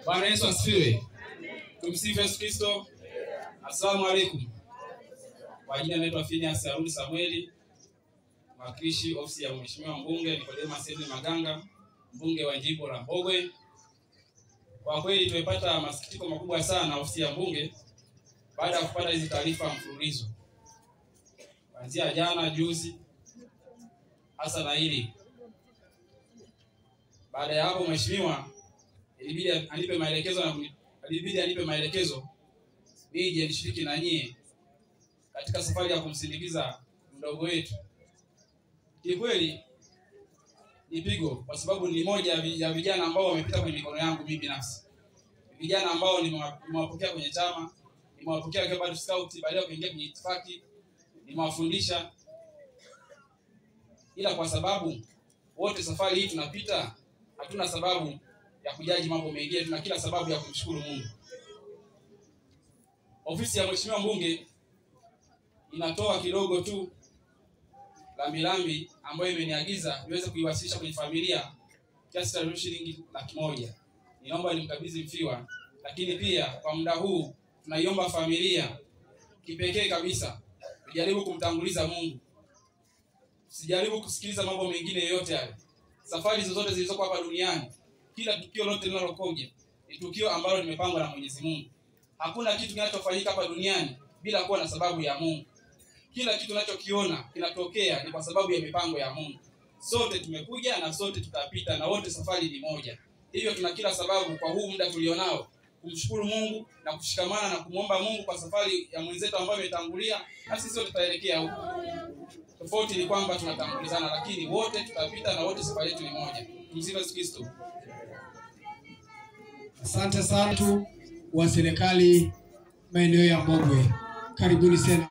Bwana Yesu asifiwe. Tumsifu Yesu Kristo. Asalamu alaykum. Kwa jina naitwa Phineas Aruni Samueli, mwakilishi ofisi ya Mheshimiwa Mbunge Nicodemus Edwin Maganga, mbunge wa jimbo la Mbogwe. Kwa kweli tumepata masikitiko makubwa sana ofisi ya mbunge baada ya kupata hizi taarifa mfululizo. Kuanzia jana, juzi, hasa na hili. Baada ya hapo mheshimiwa ilibidi anipe maelekezo nije nishiriki na nyie katika safari ya kumsindikiza mdogo wetu. Kikweli ni pigo kwa sababu ni moja ya vijana ambao wamepita kwenye mikono yangu mimi binafsi. Vijana ambao nimewapokea kwenye chama, nimewapokea kwa bado scout, baadaye kuingia kwenye itifaki, nimewafundisha. Ila kwa sababu wote safari hii tunapita, hatuna sababu ya kujaji mambo mengine, tuna kila sababu ya kumshukuru Mungu. Ofisi ya Mheshimiwa Mbunge inatoa kidogo tu lambi ambayo imeniagiza niweze kuiwasilisha kwenye familia kiasi cha shilingi 100,000. Ninaomba nimkabidhi mfiwa, lakini pia kwa muda huu tunaiomba familia kipekee kabisa tujaribu kumtanguliza Mungu. Sijaribu kusikiliza mambo mengine yote yale. Safari zozote zilizoko hapa duniani, kila tukio lote linalokuja ni tukio ambalo limepangwa na Mwenyezi Mungu. Hakuna kitu kinachofanyika hapa duniani bila kuwa na sababu ya Mungu. Kila kitu unachokiona kinatokea ni kwa sababu ya mipango ya Mungu. Sote tumekuja na sote tutapita na wote safari ni moja. Hivyo tuna kila sababu kwa huu muda tulionao kumshukuru Mungu na kushikamana na kumwomba Mungu kwa safari ya mwenzetu ambaye ametangulia, na sisi sote tutaelekea huko. Tofauti ni kwamba tunatangulizana, lakini wote tutapita na wote safari yetu ni moja. Tumsifu Yesu Kristo. Asante sana wa serikali maeneo ya Mbogwe. Karibuni sana.